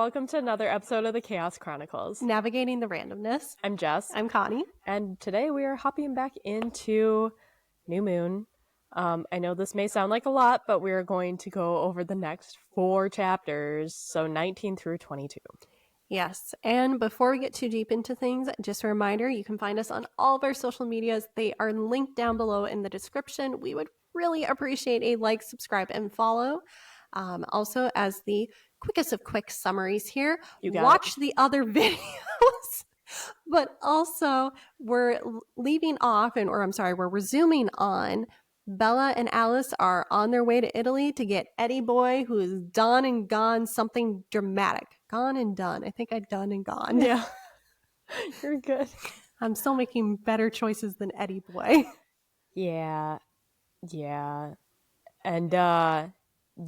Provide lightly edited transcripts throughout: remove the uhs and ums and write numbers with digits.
welcome to another episode of the Chaos Chronicles. Navigating the randomness. I'm Jess. I'm Connie. And today we are hopping back into New Moon. I know this may sound like a lot, but we're going to go over the next 4 chapters, so 19 through 22. Yes, and before we get too deep into things, just a reminder, you can find us on all of our social medias. They are linked down below in the description. We would really appreciate a like, subscribe, and follow. Also, as the quickest of quick summaries here, watch the other videos. But also, we're resuming on Bella and Alice are on their way to Italy to get Eddie Boy, who is done and gone something dramatic. Gone and done. I think I done and gone. Yeah. You're good. I'm still making better choices than Eddie Boy. Yeah. And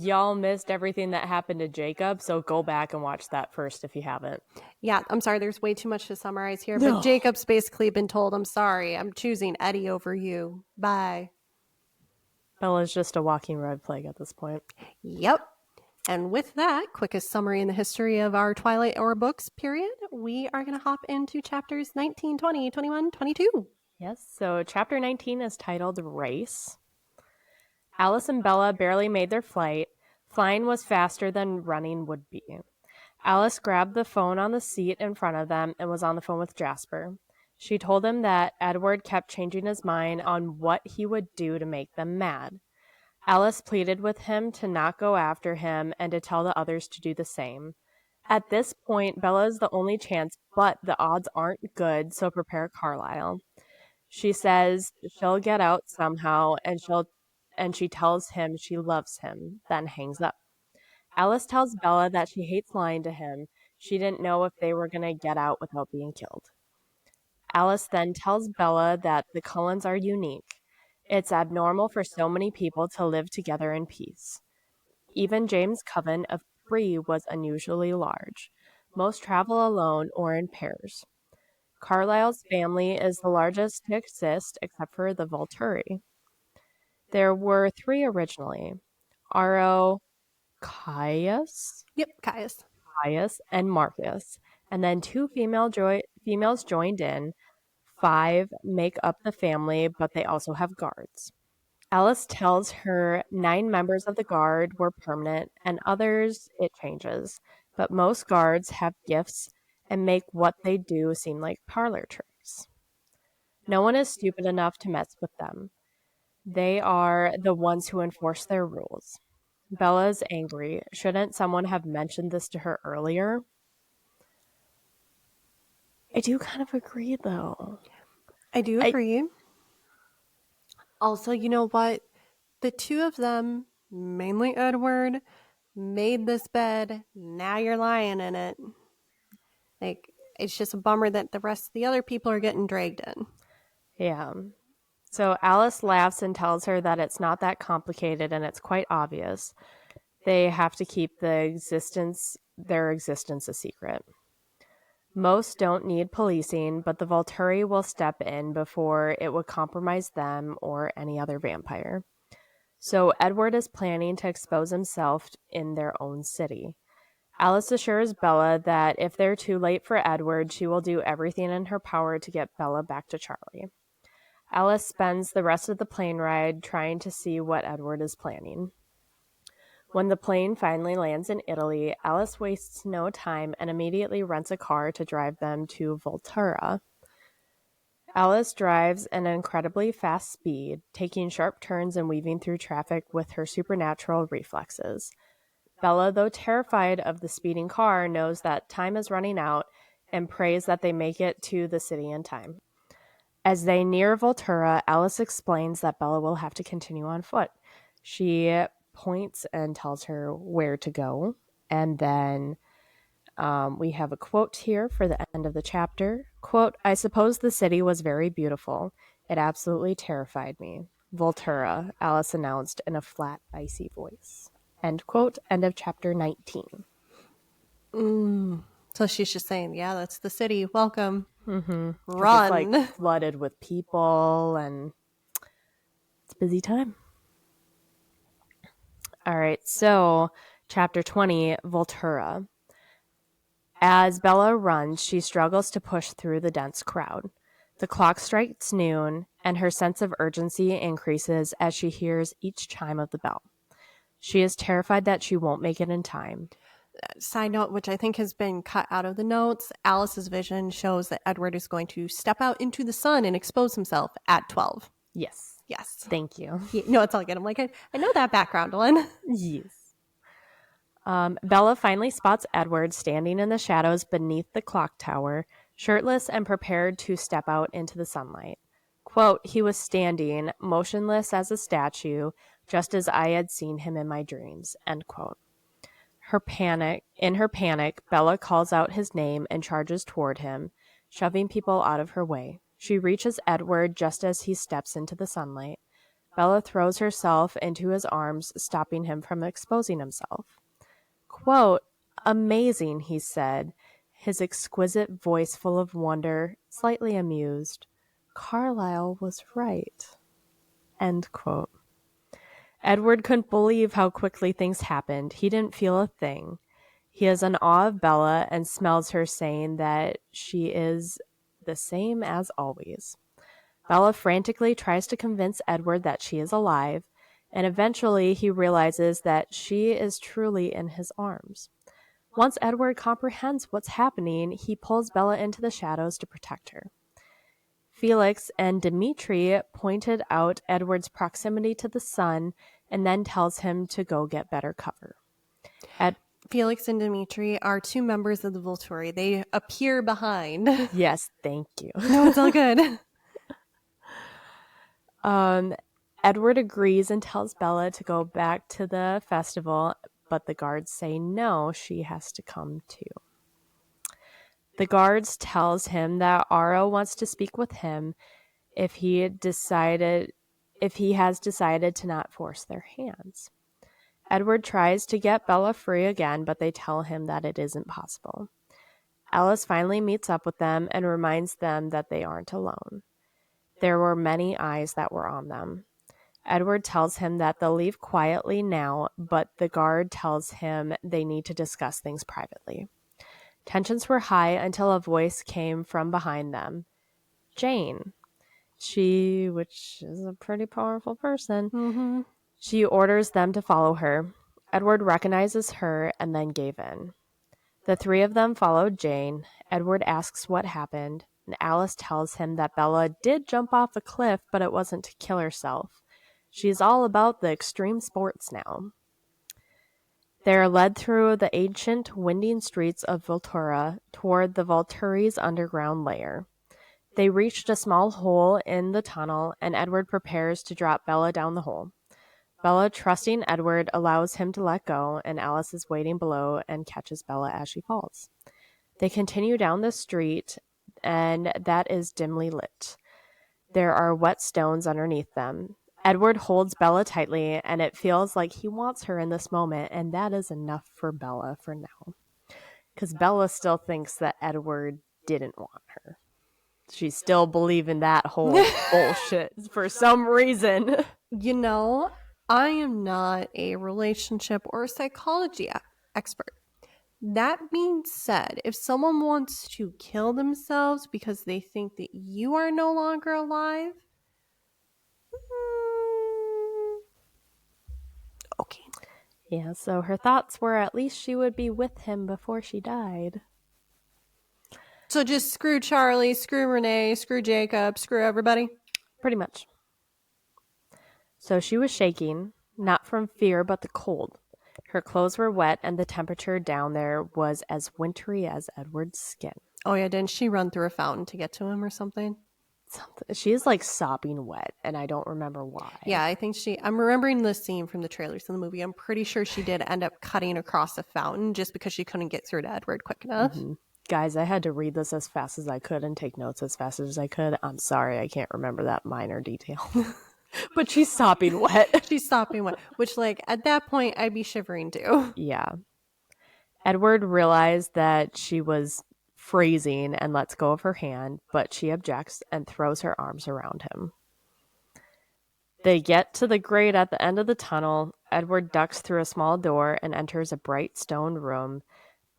y'all missed everything that happened to Jacob, so go back and watch that first if you haven't. Yeah, I'm sorry, there's way too much to summarize here, but Jacob's basically been told, I'm sorry, I'm choosing Eddie over you. Bye. Bella's just a walking red plague at this point. Yep. And with that, quickest summary in the history of our Twilight Hour books period, we are going to hop into chapters 19, 20, 21, 22. Yes, so chapter 19 is titled Race. Alice and Bella barely made their flight. Flying was faster than running would be. Alice grabbed the phone on the seat in front of them and was on the phone with Jasper. She told him that Edward kept changing his mind on what he would do to make them mad. Alice pleaded with him to not go after him and to tell the others to do the same. At this point, Bella is the only chance, but the odds aren't good, so prepare Carlisle. She says she'll get out somehow, and she tells him she loves him, then hangs up. Alice tells Bella that she hates lying to him. She didn't know if they were going to get out without being killed. Alice then tells Bella that the Cullens are unique. It's abnormal for so many people to live together in peace. Even James' coven of 3 was unusually large. Most travel alone or in pairs. Carlisle's family is the largest to exist except for the Volturi. There were 3 originally. Aro, Caius? Yep, Caius. Caius and Marcus. And then 2 females joined in. 5 make up the family, but they also have guards. Alice tells her 9 members of the guard were permanent, and others it changes. But most guards have gifts and make what they do seem like parlor tricks. No one is stupid enough to mess with them. They are the ones who enforce their rules. Bella's angry. Shouldn't someone have mentioned this to her earlier? I do kind of agree, though. I do agree. Also, you know what? The 2 of them, mainly Edward, made this bed. Now you're lying in it. Like, it's just a bummer that the rest of the other people are getting dragged in. Yeah. So Alice laughs and tells her that it's not that complicated and it's quite obvious. They have to keep their existence a secret. Most don't need policing, but the Volturi will step in before it would compromise them or any other vampire. So Edward is planning to expose himself in their own city. Alice assures Bella that if they're too late for Edward, she will do everything in her power to get Bella back to Charlie. Alice spends the rest of the plane ride trying to see what Edward is planning. When the plane finally lands in Italy, Alice wastes no time and immediately rents a car to drive them to Voltura. Alice drives at an incredibly fast speed, taking sharp turns and weaving through traffic with her supernatural reflexes. Bella, though terrified of the speeding car, knows that time is running out and prays that they make it to the city in time. As they near Voltura, Alice explains that Bella will have to continue on foot. She points and tells her where to go. And then we have a quote here for the end of the chapter. Quote, "I suppose the city was very beautiful. It absolutely terrified me. Voltura," Alice announced in a flat, icy voice. End quote. End of chapter 19. So she's just saying, yeah, that's the city. Welcome. Mm-hmm. Run. It's like flooded with people and it's a busy time. All right, so chapter 20, Voltura. As Bella runs, she struggles to push through the dense crowd. The clock strikes noon, and her sense of urgency increases as she hears each chime of the bell. She is terrified that she won't make it in time. Side note, which I think has been cut out of the notes, Alice's vision shows that Edward is going to step out into the sun and expose himself at 12. Yes. Yes. Thank you. No, it's all good. I'm like, I know that background one. Yes. Bella finally spots Edward standing in the shadows beneath the clock tower, shirtless and prepared to step out into the sunlight. Quote, he was standing, motionless as a statue, just as I had seen him in my dreams, end quote. In her panic, Bella calls out his name and charges toward him, shoving people out of her way. She reaches Edward just as he steps into the sunlight. Bella throws herself into his arms, stopping him from exposing himself. Quote, amazing, he said, his exquisite voice full of wonder, slightly amused. Carlyle was right. End quote. Edward couldn't believe how quickly things happened. He didn't feel a thing. He is in awe of Bella and smells her, saying that she is the same as always. Bella frantically tries to convince Edward that she is alive, and eventually he realizes that she is truly in his arms. Once Edward comprehends what's happening, he pulls Bella into the shadows to protect her. Felix and Dimitri pointed out Edward's proximity to the sun and then tells him to go get better cover. Felix and Dimitri are two members of the Volturi. They appear behind. Yes, thank you. No, it's all good. Edward agrees and tells Bella to go back to the festival, but the guards say no, she has to come too. The guards tells him that Aro wants to speak with him if he has decided to not force their hands. Edward tries to get Bella free again, but they tell him that it isn't possible. Alice finally meets up with them and reminds them that they aren't alone. There were many eyes that were on them. Edward tells him that they'll leave quietly now, but the guard tells him they need to discuss things privately. Tensions were high until a voice came from behind them. Jane. Which is a pretty powerful person. Mm-hmm. She orders them to follow her. Edward recognizes her and then gave in. The three of them followed Jane. Edward asks what happened, and Alice tells him that Bella did jump off a cliff, but it wasn't to kill herself. She's all about the extreme sports now. They are led through the ancient, winding streets of Voltura toward the Volturi's underground lair. They reached a small hole in the tunnel, and Edward prepares to drop Bella down the hole. Bella, trusting Edward, allows him to let go, and Alice is waiting below and catches Bella as she falls. They continue down the street, and that is dimly lit. There are wet stones underneath them. Edward holds Bella tightly, and it feels like he wants her in this moment, and that is enough for Bella for now. Because Bella still thinks that Edward didn't want her. She's still believing that whole bullshit for some reason. You know, I am not a relationship or psychology expert. That being said, if someone wants to kill themselves because they think that you are no longer alive, okay. Yeah, so her thoughts were at least she would be with him before she died. So just screw Charlie, screw Renee, screw Jacob, screw everybody? Pretty much. So she was shaking, not from fear but the cold. Her clothes were wet and the temperature down there was as wintry as Edward's skin. Oh yeah, didn't she run through a fountain to get to him or something? She is like sopping wet, and I don't remember why. Yeah, I think I'm remembering the scene from the trailers in the movie. I'm pretty sure she did end up cutting across a fountain just because she couldn't get through to Edward quick enough. Mm-hmm. Guys, I had to read this as fast as I could and take notes as fast as I could. I'm sorry, I can't remember that minor detail. But she's sopping wet. She's sopping wet, which, like, at that point, I'd be shivering too. Yeah. Edward realized that she was freezing and lets go of her hand, but she objects and throws her arms around him. They get to the grate at the end of the tunnel. Edward ducks through a small door and enters a bright stone room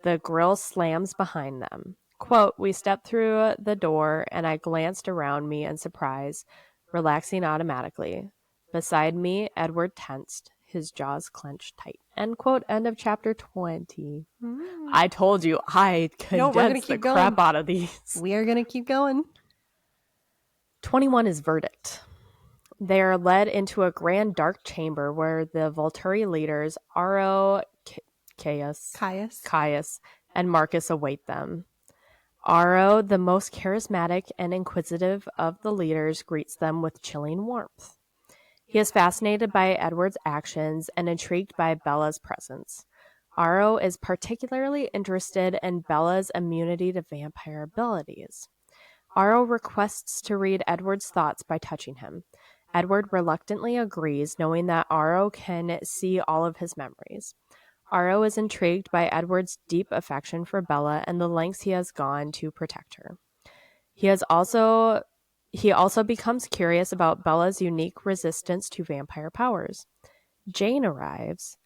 The grill slams behind them. Quote, we stepped through the door and I glanced around me in surprise, relaxing automatically. Beside me, Edward tensed, his jaws clenched tight. End quote. End of chapter 20. I told you I condensed the crap out of these. We are going to keep going. 21 is verdict. They are led into a grand dark chamber where the Volturi leaders, Aro, Caius, and Marcus await them. Aro, the most charismatic and inquisitive of the leaders, greets them with chilling warmth. He is fascinated by Edward's actions and intrigued by Bella's presence. Aro is particularly interested in Bella's immunity to vampire abilities. Aro requests to read Edward's thoughts by touching him. Edward reluctantly agrees, knowing that Aro can see all of his memories. Aro is intrigued by Edward's deep affection for Bella and the lengths he has gone to protect her. He also becomes curious about Bella's unique resistance to vampire powers. Jane arrives.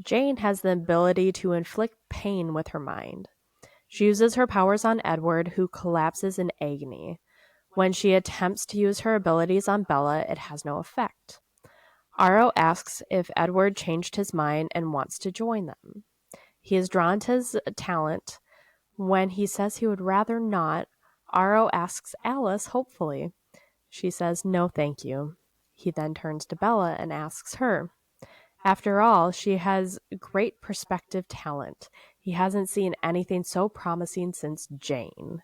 Jane has the ability to inflict pain with her mind. She uses her powers on Edward, who collapses in agony. When she attempts to use her abilities on Bella, it has no effect. Aro asks if Edward changed his mind and wants to join them. He is drawn to his talent. When he says he would rather not, Aro asks Alice hopefully. She says, no, thank you. He then turns to Bella and asks her. After all, she has great perspective talent. He hasn't seen anything so promising since Jane.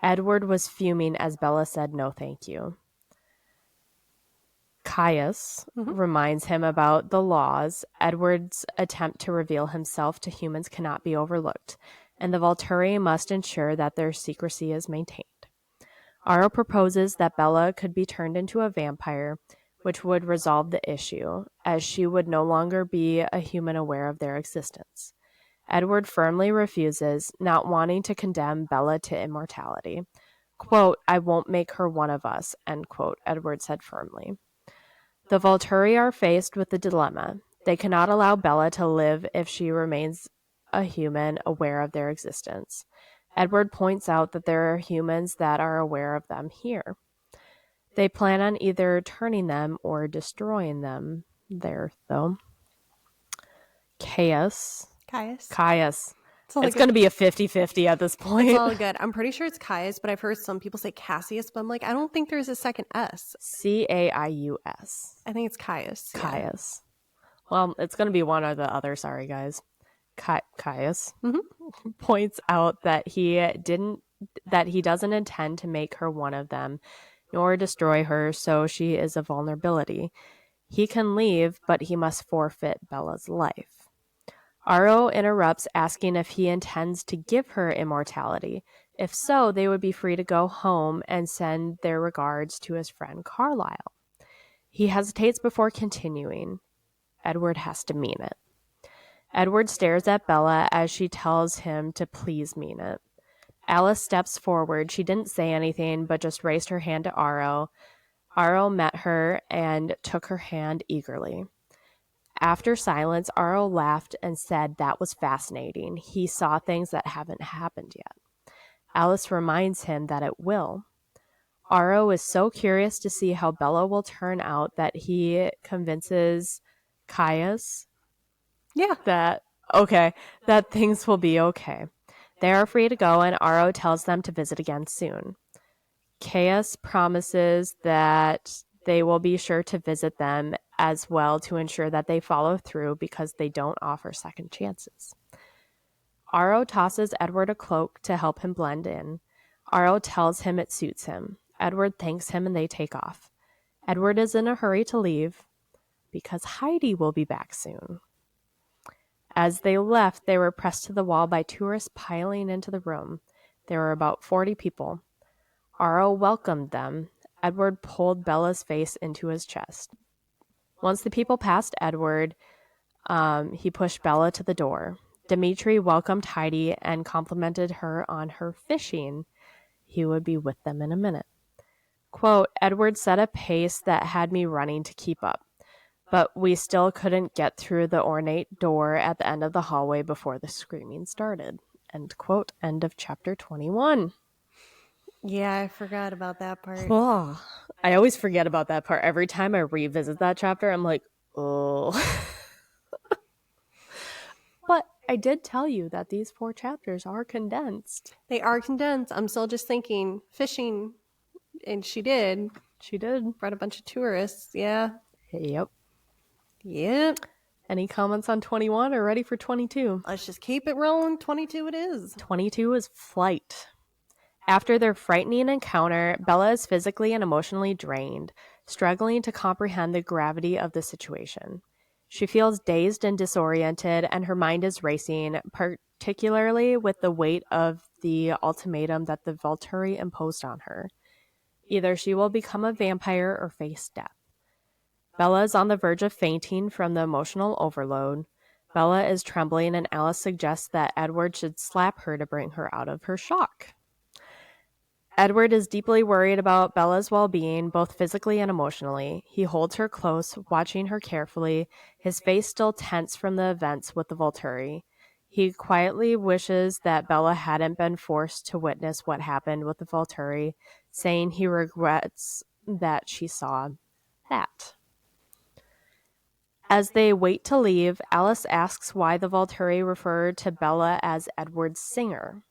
Edward was fuming as Bella said, no, thank you. Caius reminds him about the laws. Edward's attempt to reveal himself to humans cannot be overlooked, and the Volturi must ensure that their secrecy is maintained. Aro proposes that Bella could be turned into a vampire, which would resolve the issue, as she would no longer be a human aware of their existence. Edward firmly refuses, not wanting to condemn Bella to immortality. Quote, I won't make her one of us, end quote, Edward said firmly. The Volturi are faced with the dilemma. They cannot allow Bella to live if she remains a human aware of their existence. Edward points out that there are humans that are aware of them here. They plan on either turning them or destroying them there, though. Caius. It's going to be a 50-50 at this point. It's all good. I'm pretty sure it's Caius, but I've heard some people say Cassius, but I'm like, I don't think there's a second S. Caius. I think it's Caius. Caius. Yeah. Well, it's going to be one or the other. Sorry, guys. Caius points out that he doesn't intend to make her one of them, nor destroy her, so she is a vulnerability. He can leave, but he must forfeit Bella's life. Aro interrupts, asking if he intends to give her immortality. If so, they would be free to go home and send their regards to his friend Carlisle. He hesitates before continuing. Edward has to mean it. Edward stares at Bella as she tells him to please mean it. Alice steps forward. She didn't say anything, but just raised her hand to Aro. Aro met her and took her hand eagerly. After silence, Aro laughed and said that was fascinating. He saw things that haven't happened yet. Alice reminds him that it will. Aro is so curious to see how Bella will turn out that he convinces Caius that things will be okay. They are free to go, and Aro tells them to visit again soon. Caius promises that they will be sure to visit them as well to ensure that they follow through because they don't offer second chances. Aro tosses Edward a cloak to help him blend in. Aro tells him it suits him. Edward thanks him and they take off. Edward is in a hurry to leave because Heidi will be back soon. As they left, they were pressed to the wall by tourists piling into the room. There were about 40 people. Aro welcomed them. Edward pulled Bella's face into his chest. Once the people passed Edward, he pushed Bella to the door. Dimitri welcomed Heidi and complimented her on her fishing. He would be with them in a minute. Quote, Edward set a pace that had me running to keep up. but we still couldn't get through the ornate door at the end of the hallway before the screaming started. End quote. End of chapter 21. Yeah, I forgot about that part. Oh, I always forget about that part. Every time I revisit that chapter, I'm like, oh. But I did tell you that these 4 chapters are condensed. They are condensed. I'm still just thinking fishing, and she did. She did. Brought a bunch of tourists. Yeah. Yep. Yep. Any comments on 21 or ready for 22? Let's just keep it rolling. 22 it is. 22 is flight. After their frightening encounter, Bella is physically and emotionally drained, struggling to comprehend the gravity of the situation. She feels dazed and disoriented, and her mind is racing, particularly with the weight of the ultimatum that the Volturi imposed on her. Either she will become a vampire or face death. Bella is on the verge of fainting from the emotional overload. Bella is trembling, and Alice suggests that Edward should slap her to bring her out of her shock. Edward is deeply worried about Bella's well-being, both physically and emotionally. He holds her close, watching her carefully, his face still tense from the events with the Volturi. He quietly wishes that Bella hadn't been forced to witness what happened with the Volturi, saying he regrets that she saw that. As they wait to leave, Alice asks why the Volturi refer to Bella as Edward's singer.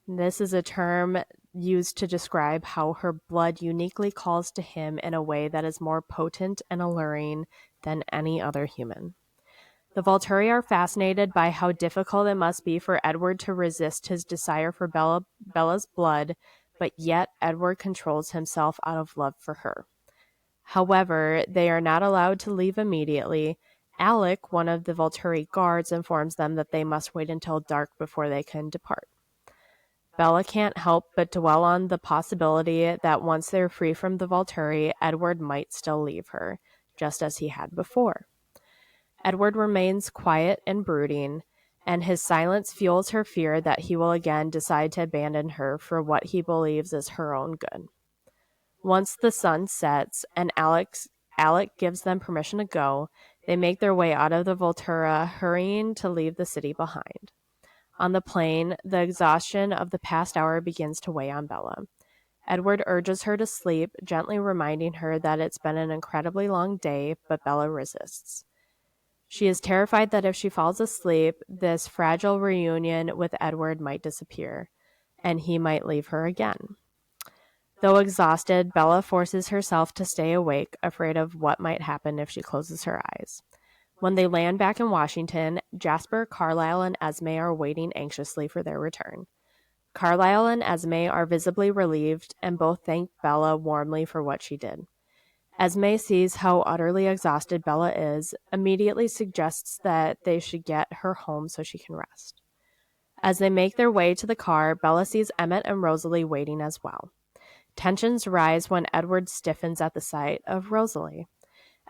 This is a term used to describe how her blood uniquely calls to him in a way that is more potent and alluring than any other human. The Volturi are fascinated by how difficult it must be for Edward to resist his desire for Bella's blood, but yet Edward controls himself out of love for her. However, they are not allowed to leave immediately. Alec, one of the Volturi guards, informs them that they must wait until dark before they can depart. Bella can't help but dwell on the possibility that once they're free from the Volturi, Edward might still leave her, just as he had before. Edward remains quiet and brooding, and his silence fuels her fear that he will again decide to abandon her for what he believes is her own good. Once the sun sets and Alec gives them permission to go, they make their way out of the Voltura, hurrying to leave the city behind. On the plane, the exhaustion of the past hour begins to weigh on Bella. Edward urges her to sleep, gently reminding her that it's been an incredibly long day, but Bella resists. She is terrified that if she falls asleep, this fragile reunion with Edward might disappear, and he might leave her again. Though exhausted, Bella forces herself to stay awake, afraid of what might happen if she closes her eyes. When they land back in Washington, Jasper, Carlisle, and Esme are waiting anxiously for their return. Carlisle and Esme are visibly relieved, and both thank Bella warmly for what she did. Esme sees how utterly exhausted Bella is, immediately suggests that they should get her home so she can rest. As they make their way to the car, Bella sees Emmett and Rosalie waiting as well. Tensions rise when Edward stiffens at the sight of Rosalie.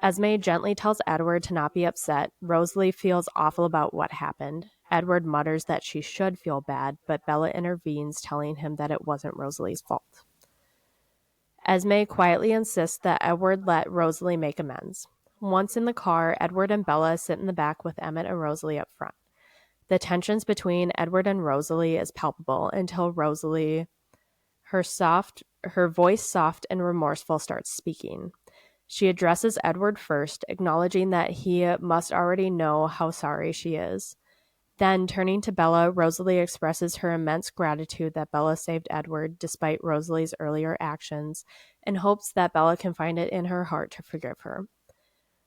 Esme gently tells Edward to not be upset. Rosalie feels awful about what happened. Edward mutters that she should feel bad, but Bella intervenes, telling him that it wasn't Rosalie's fault. Esme quietly insists that Edward let Rosalie make amends. Once in the car, Edward and Bella sit in the back with Emmett and Rosalie up front. The tensions between Edward and Rosalie is palpable until Rosalie, her voice soft and remorseful, starts speaking. She addresses Edward first, acknowledging that he must already know how sorry she is. Then, turning to Bella, Rosalie expresses her immense gratitude that Bella saved Edward despite Rosalie's earlier actions, and hopes that Bella can find it in her heart to forgive her.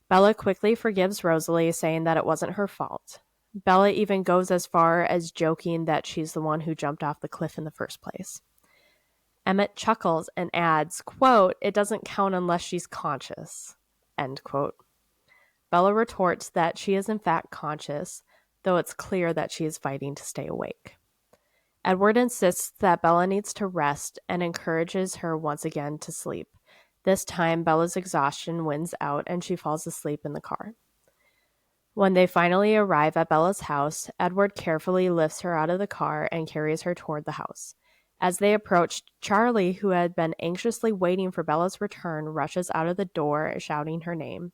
Bella quickly forgives Rosalie, saying that it wasn't her fault. Bella even goes as far as joking that she's the one who jumped off the cliff in the first place. Emmett chuckles and adds, quote, "It doesn't count unless she's conscious," end quote. Bella retorts that she is in fact conscious, though it's clear that she is fighting to stay awake. Edward insists that Bella needs to rest and encourages her once again to sleep. This time, Bella's exhaustion wins out and she falls asleep in the car. When they finally arrive at Bella's house, Edward carefully lifts her out of the car and carries her toward the house. As they approach, Charlie, who had been anxiously waiting for Bella's return, rushes out of the door, shouting her name.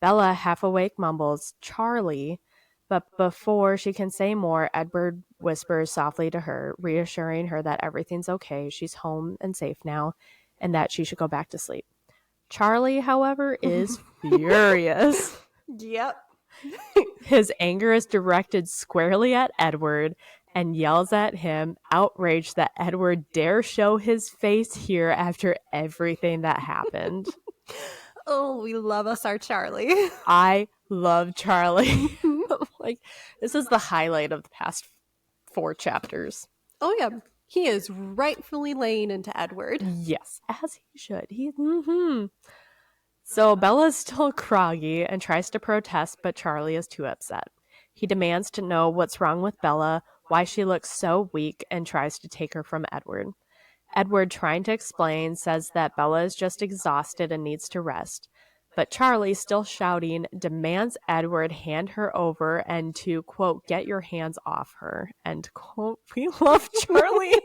Bella, half awake, mumbles, "Charlie." But before she can say more, Edward whispers softly to her, reassuring her that everything's okay, she's home and safe now, and that she should go back to sleep. Charlie, however, is furious. Yep. His anger is directed squarely at Edward and yells at him, outraged that Edward dare show his face here after everything that happened. Oh, we love us our Charlie. I love Charlie. Like, this is the highlight of the past 4 chapters. Oh, yeah. He is rightfully laying into Edward. Yes, as he should. So Bella's still groggy and tries to protest, but Charlie is too upset. He demands to know what's wrong with Bella, why she looks so weak, and tries to take her from Edward. Edward, trying to explain, says that Bella is just exhausted and needs to rest. But Charlie, still shouting, demands Edward hand her over and to, quote, get your hands off her, end quote. We love Charlie.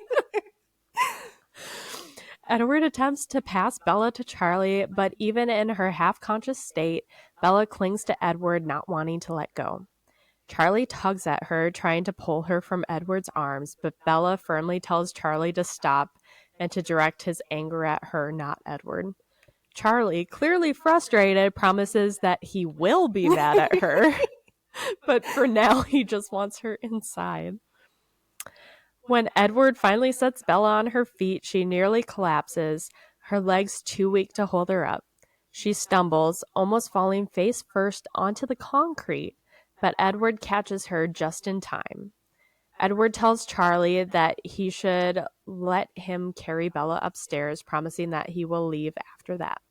Edward attempts to pass Bella to Charlie, but even in her half-conscious state, Bella clings to Edward, not wanting to let go. Charlie tugs at her, trying to pull her from Edward's arms, but Bella firmly tells Charlie to stop and to direct his anger at her, not Edward. Charlie, clearly frustrated, promises that he will be mad at her, but for now he just wants her inside. When Edward finally sets Bella on her feet, she nearly collapses, her legs too weak to hold her up. She stumbles, almost falling face first onto the concrete, but Edward catches her just in time. Edward tells Charlie that he should let him carry Bella upstairs, promising that he will leave after that.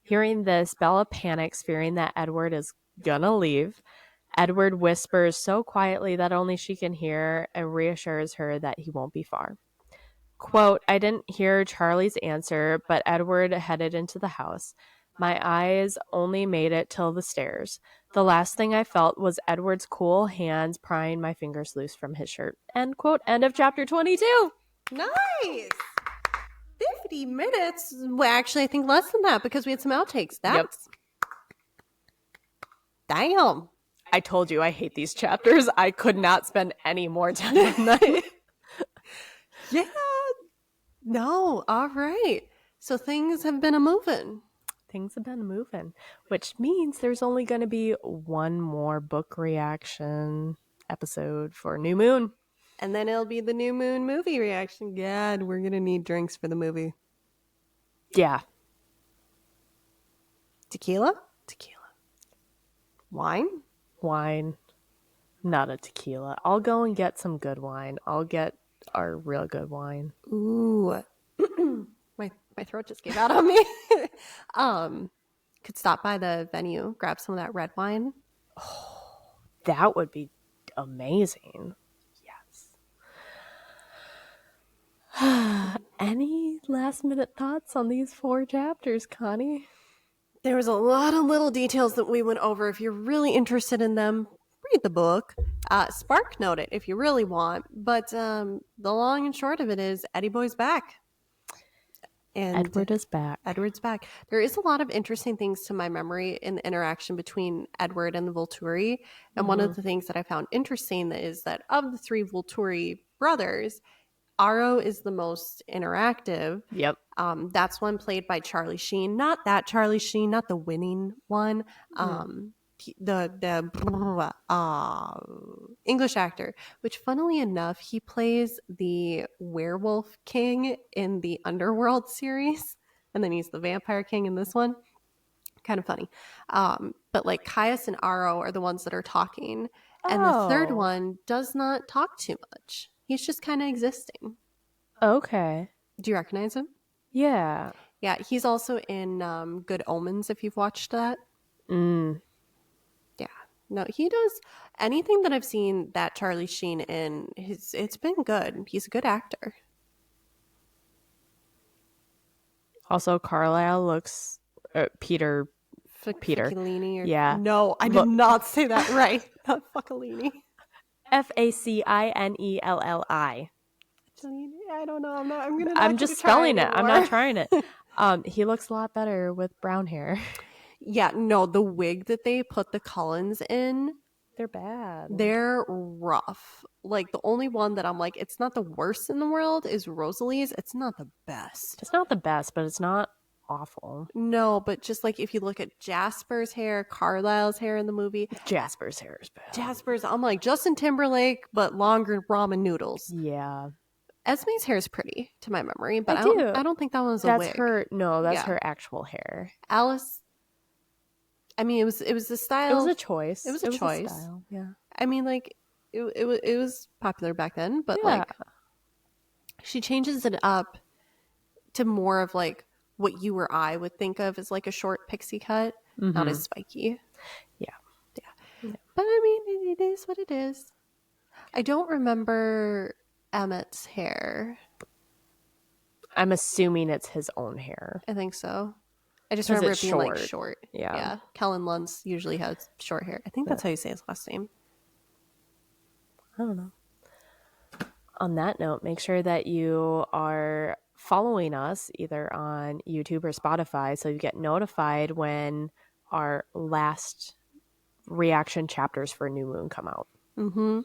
Hearing this, Bella panics, fearing that Edward is gonna leave. Edward whispers so quietly that only she can hear and reassures her that he won't be far. Quote, I didn't hear Charlie's answer, but Edward headed into the house. My eyes only made it till the stairs. The last thing I felt was Edward's cool hands prying my fingers loose from his shirt. End quote. End of chapter 22. Nice. 50 minutes. Well, actually, I think less than that because we had some outtakes. That's damn. I told you I hate these chapters. I could not spend any more time on them. Yeah. No. All right. So things have been a-moving. Things have been moving, which means there's only going to be one more book reaction episode for New Moon. And then it'll be the New Moon movie reaction. God, we're going to need drinks for the movie. Yeah. Tequila? Tequila. Wine? Wine. Not a tequila. I'll go and get some good wine. I'll get our real good wine. Ooh. My throat just gave out on me. Could stop by the venue, grab some of that red wine. Oh, that would be amazing. Yes. Any last minute thoughts on these 4 chapters, Connie? There was a lot of little details that we went over. If you're really interested in them, read the book. Spark note it if you really want. But the long and short of it is Eddie Boy's back. And Edward is back. Edward's back. There is a lot of interesting things to my memory in the interaction between Edward and the Volturi. And one of the things that I found interesting is that of the 3 Volturi brothers, Aro is the most interactive. Yep. That's one played by Charlie Sheen. Not that Charlie Sheen, not the winning one. The English actor, which funnily enough, he plays the werewolf king in the Underworld series, and then he's the vampire king in this one. Kind of funny. But like Caius and Aro are the ones that are talking, and the third one does not talk too much. He's just kind of existing. Okay. Do you recognize him? Yeah. Yeah, he's also in Good Omens, if you've watched that. Yeah. No, he does anything that I've seen that Charlie Sheen in. It's been good. He's a good actor. Also, Carlisle looks... Peter. Facchellini or, yeah. No, I did not say that right. Not Facchellini. Fackinelli. I don't know. I'm just spelling it. I'm not trying it. He looks a lot better with brown hair. Yeah, no, the wig that they put the Cullens in, They're bad. they're rough. Like, the only one that I'm like, it's not the worst in the world is Rosalie's. It's not the best. It's not the best, but it's not awful. No, but just like if you look at Jasper's hair, Carlisle's hair in the movie, Jasper's hair is bad. Jasper's, I'm like Justin Timberlake, but longer ramen noodles. Yeah. Esme's hair is pretty to my memory, but I I don't think that one was a That's wig. her. No, that's Yeah. her actual hair. Alice, I mean, it was the style. It was a choice. It was a choice. style. Yeah. I mean, like it was popular back then, but Yeah. like she changes it up to more of like what you or I would think of as like a short pixie cut, not as spiky. Yeah. But I mean, it is what it is. I don't remember Emmett's hair. I'm assuming it's his own hair. I think so. I just 'Cause remember it it's being like short. short. Yeah. Kellen Lund's usually has short hair. I think that's how you say his last name. I don't know. On that note, make sure that you are following us either on YouTube or Spotify so you get notified when our last reaction chapters for New Moon come out. Mm-hmm.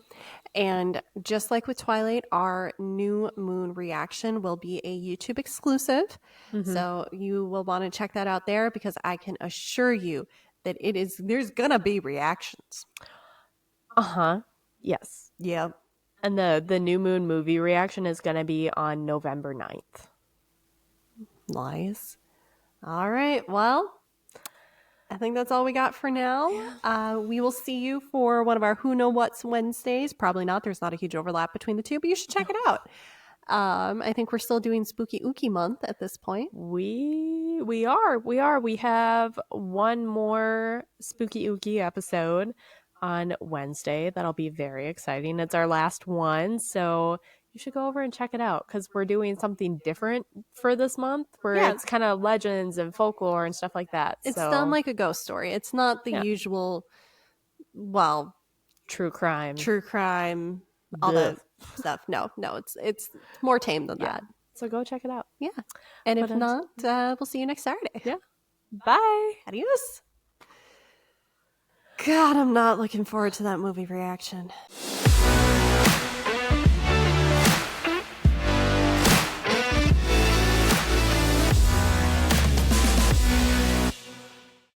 And just like with Twilight, our New Moon reaction will be a YouTube exclusive. So you will want to check that out there because I can assure you that there's gonna be reactions. Yes. Yep. And the New Moon movie reaction is going to be on November 9th. Nice. All right. Well, I think that's all we got for now. We will see you for one of our Who Know What's Wednesdays. Probably not. There's not a huge overlap between the two, but you should check it out. I think we're still doing Spooky Ookie month at this point. We are. We have one more Spooky Ookie episode on Wednesday. That'll be very exciting. It's our last one, so you should go over and check it out because we're doing something different for this month where it's kind of legends and folklore and stuff like that. It's done like a ghost story. It's not the usual, well, true crime, all that stuff. No, it's more tame than that. So go check it out. Yeah. And if not, we'll see you next Saturday. Yeah. Bye. Adios. God, I'm not looking forward to that movie reaction.